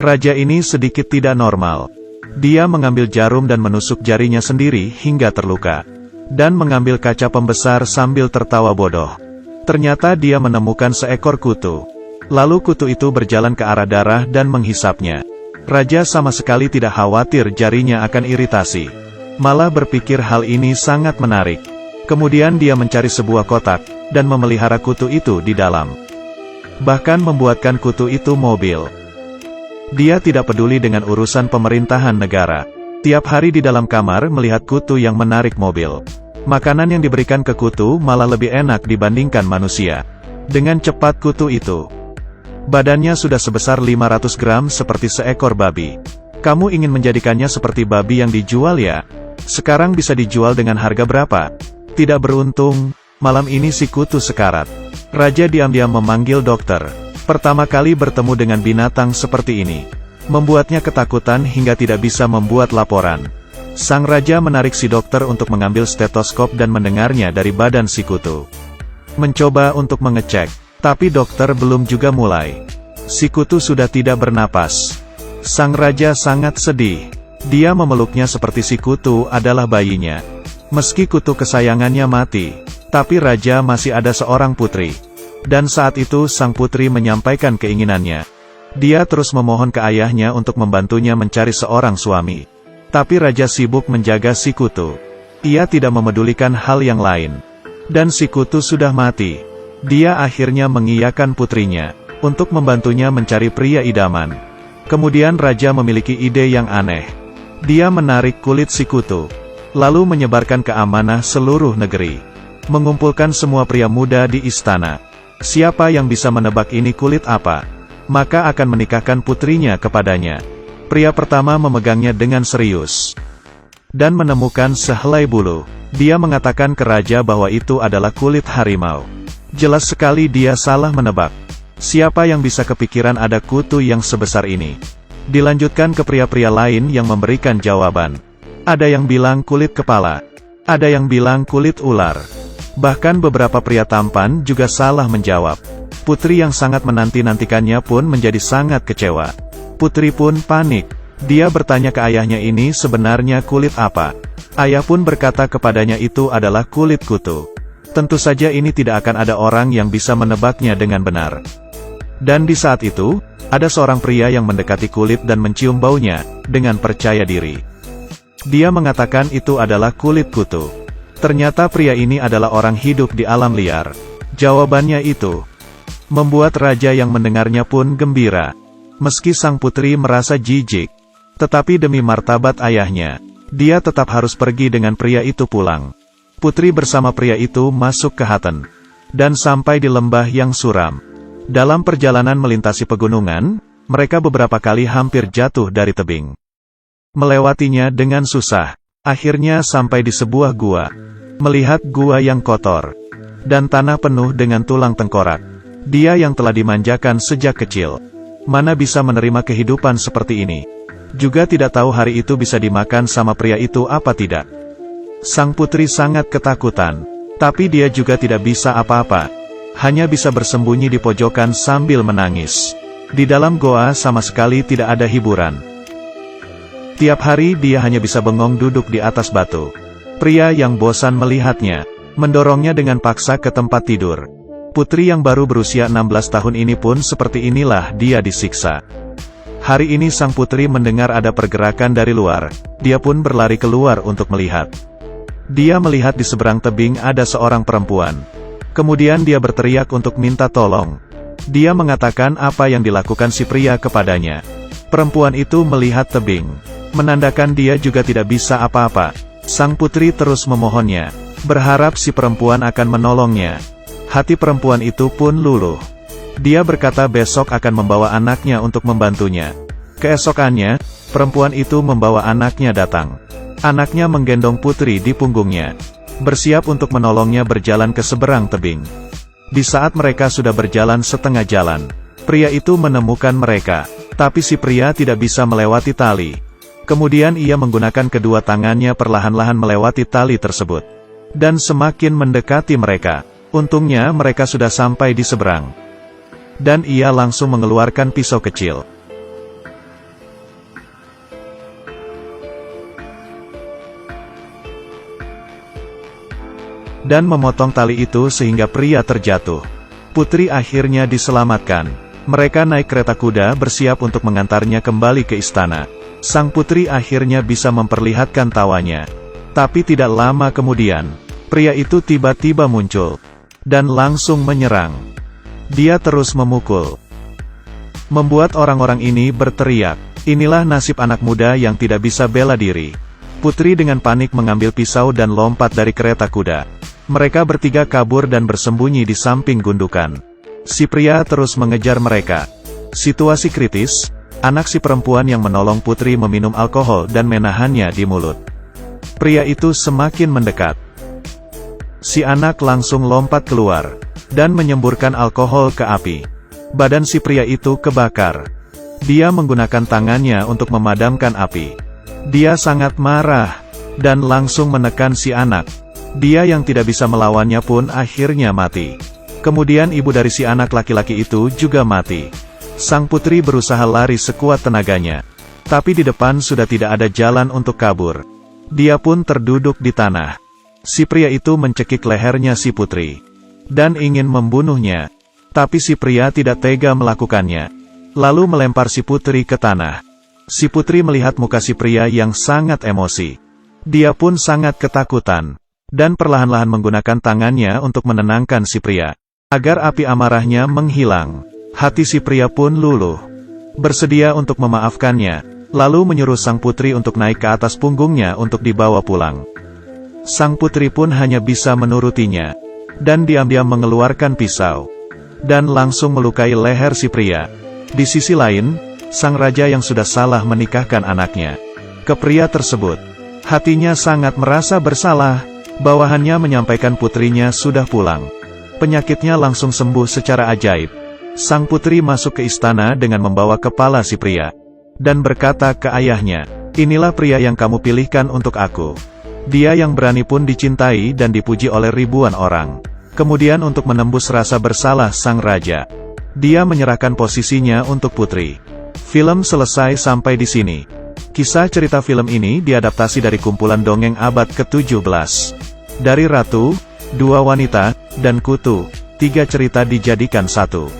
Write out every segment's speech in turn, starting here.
Raja ini sedikit tidak normal. Dia mengambil jarum dan menusuk jarinya sendiri hingga terluka. Dan mengambil kaca pembesar sambil tertawa bodoh. Ternyata dia menemukan seekor kutu. Lalu kutu itu berjalan ke arah darah dan menghisapnya. Raja sama sekali tidak khawatir jarinya akan iritasi. Malah berpikir hal ini sangat menarik. Kemudian dia mencari sebuah kotak, dan memelihara kutu itu di dalam. Bahkan membuatkan kutu itu mobil. Dia tidak peduli dengan urusan pemerintahan negara. Tiap hari di dalam kamar melihat kutu yang menarik mobil. Makanan yang diberikan ke kutu malah lebih enak dibandingkan manusia. Dengan cepat kutu itu. Badannya sudah sebesar 500 gram seperti seekor babi. Kamu ingin menjadikannya seperti babi yang dijual ya? Sekarang bisa dijual dengan harga berapa? Tidak beruntung, malam ini si kutu sekarat. Raja diam-diam memanggil dokter. Pertama kali bertemu dengan binatang seperti ini. Membuatnya ketakutan hingga tidak bisa membuat laporan. Sang raja menarik si dokter untuk mengambil stetoskop dan mendengarnya dari badan si kutu. Mencoba untuk mengecek, tapi dokter belum juga mulai. Si kutu sudah tidak bernapas. Sang raja sangat sedih. Dia memeluknya seperti si kutu adalah bayinya. Meski kutu kesayangannya mati, tapi raja masih ada seorang putri. Dan saat itu sang putri menyampaikan keinginannya. Dia terus memohon ke ayahnya untuk membantunya mencari seorang suami. Tapi raja sibuk menjaga si kutu. Ia tidak memedulikan hal yang lain. Dan si kutu sudah mati. Dia akhirnya mengiyakan putrinya untuk membantunya mencari pria idaman. Kemudian raja memiliki ide yang aneh. Dia menarik kulit si kutu, lalu menyebarkan ke amanah seluruh negeri. Mengumpulkan semua pria muda di istana. Siapa yang bisa menebak ini kulit apa, maka akan menikahkan putrinya kepadanya. Pria pertama memegangnya dengan serius. Dan menemukan sehelai bulu. Dia mengatakan ke raja bahwa itu adalah kulit harimau. Jelas sekali dia salah menebak. Siapa yang bisa kepikiran ada kutu yang sebesar ini? Dilanjutkan ke pria-pria lain yang memberikan jawaban. Ada yang bilang kulit kepala. Ada yang bilang kulit ular. Bahkan beberapa pria tampan juga salah menjawab. Putri yang sangat menanti-nantikannya pun menjadi sangat kecewa. Putri pun panik. Dia bertanya ke ayahnya ini sebenarnya kulit apa. Ayah pun berkata kepadanya itu adalah kulit kutu. Tentu saja ini tidak akan ada orang yang bisa menebaknya dengan benar. Dan di saat itu, ada seorang pria yang mendekati kulit dan mencium baunya, dengan percaya diri. Dia mengatakan itu adalah kulit kutu. Ternyata pria ini adalah orang hidup di alam liar. Jawabannya itu membuat raja yang mendengarnya pun gembira. Meski sang putri merasa jijik, tetapi demi martabat ayahnya, dia tetap harus pergi dengan pria itu pulang. Putri bersama pria itu masuk ke Haten, dan sampai di lembah yang suram. Dalam perjalanan melintasi pegunungan, mereka beberapa kali hampir jatuh dari tebing. Melewatinya dengan susah, akhirnya sampai di sebuah gua. Melihat gua yang kotor, dan tanah penuh dengan tulang tengkorak. Dia yang telah dimanjakan sejak kecil. Mana bisa menerima kehidupan seperti ini? Juga tidak tahu hari itu bisa dimakan sama pria itu apa tidak. Sang putri sangat ketakutan. Tapi dia juga tidak bisa apa-apa. Hanya bisa bersembunyi di pojokan sambil menangis. Di dalam goa sama sekali tidak ada hiburan. Tiap hari dia hanya bisa bengong duduk di atas batu. Pria yang bosan melihatnya, mendorongnya dengan paksa ke tempat tidur. Putri yang baru berusia 16 tahun ini pun seperti inilah dia disiksa. Hari ini sang putri mendengar ada pergerakan dari luar. Dia pun berlari keluar untuk melihat. Dia melihat di seberang tebing ada seorang perempuan. Kemudian dia berteriak untuk minta tolong. Dia mengatakan apa yang dilakukan si pria kepadanya. Perempuan itu melihat tebing, menandakan dia juga tidak bisa apa-apa. Sang putri terus memohonnya, berharap si perempuan akan menolongnya. Hati perempuan itu pun luluh. Dia berkata besok akan membawa anaknya untuk membantunya. Keesokannya, perempuan itu membawa anaknya datang. Anaknya menggendong putri di punggungnya, bersiap untuk menolongnya berjalan ke seberang tebing. Di saat mereka sudah berjalan setengah jalan, pria itu menemukan mereka, tapi si pria tidak bisa melewati tali. Kemudian ia menggunakan kedua tangannya perlahan-lahan melewati tali tersebut, dan semakin mendekati mereka. Untungnya mereka sudah sampai di seberang. Dan ia langsung mengeluarkan pisau kecil. dan memotong tali itu sehingga pria terjatuh. Putri akhirnya diselamatkan. Mereka naik kereta kuda bersiap untuk mengantarnya kembali ke istana. Sang putri akhirnya bisa memperlihatkan tawanya. Tapi tidak lama kemudian, pria itu tiba-tiba muncul, dan langsung menyerang. Dia terus memukul, membuat orang-orang ini berteriak. Inilah nasib anak muda yang tidak bisa bela diri. Putri dengan panik mengambil pisau dan lompat dari kereta kuda. Mereka bertiga kabur dan bersembunyi di samping gundukan. Si pria terus mengejar mereka. Situasi kritis, anak si perempuan yang menolong putri meminum alkohol dan menahannya di mulut. Pria itu semakin mendekat. Si anak langsung lompat keluar, dan menyemburkan alkohol ke api. Badan si pria itu kebakar. Dia menggunakan tangannya untuk memadamkan api. Dia sangat marah, dan langsung menekan si anak. Dia yang tidak bisa melawannya pun akhirnya mati. Kemudian ibu dari si anak laki-laki itu juga mati. Sang putri berusaha lari sekuat tenaganya. Tapi di depan sudah tidak ada jalan untuk kabur. Dia pun terduduk di tanah. Si pria itu mencekik lehernya si putri, dan ingin membunuhnya. Tapi si pria tidak tega melakukannya. Lalu melempar si putri ke tanah. Si putri melihat muka si pria yang sangat emosi. Dia pun sangat ketakutan, dan perlahan-lahan menggunakan tangannya untuk menenangkan si pria, agar api amarahnya menghilang. Hati si pria pun luluh, bersedia untuk memaafkannya, lalu menyuruh sang putri untuk naik ke atas punggungnya untuk dibawa pulang. Sang putri pun hanya bisa menurutinya, dan diam-diam mengeluarkan pisau, dan langsung melukai leher si pria. Di sisi lain, sang raja yang sudah salah menikahkan anaknya ke pria tersebut, hatinya sangat merasa bersalah. Bawahannya menyampaikan putrinya sudah pulang. Penyakitnya langsung sembuh secara ajaib. Sang putri masuk ke istana dengan membawa kepala si pria, dan berkata ke ayahnya, "Inilah pria yang kamu pilihkan untuk aku. Dia yang berani pun dicintai dan dipuji oleh ribuan orang." Kemudian untuk menembus rasa bersalah sang raja, dia menyerahkan posisinya untuk putri. Film selesai sampai di sini. Kisah cerita film ini diadaptasi dari kumpulan dongeng abad ke-17. Dari Ratu, Dua Wanita, dan Kutu, 3 cerita dijadikan satu.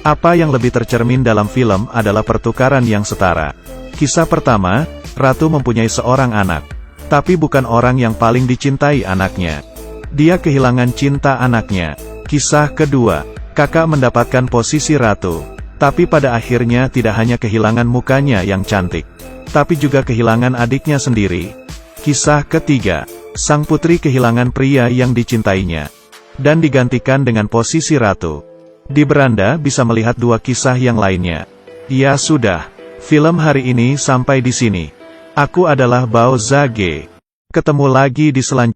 Apa yang lebih tercermin dalam film adalah pertukaran yang setara. Kisah pertama, Ratu mempunyai seorang anak, tapi bukan orang yang paling dicintai anaknya. Dia kehilangan cinta anaknya. Kisah kedua, kakak mendapatkan posisi ratu, tapi pada akhirnya tidak hanya kehilangan mukanya yang cantik, tapi juga kehilangan adiknya sendiri. Kisah ketiga, sang putri kehilangan pria yang dicintainya, dan digantikan dengan posisi ratu. Di beranda bisa melihat 2 kisah yang lainnya. Ya sudah, film hari ini sampai di sini. Aku adalah Bao Zage. Ketemu lagi di selanjutnya.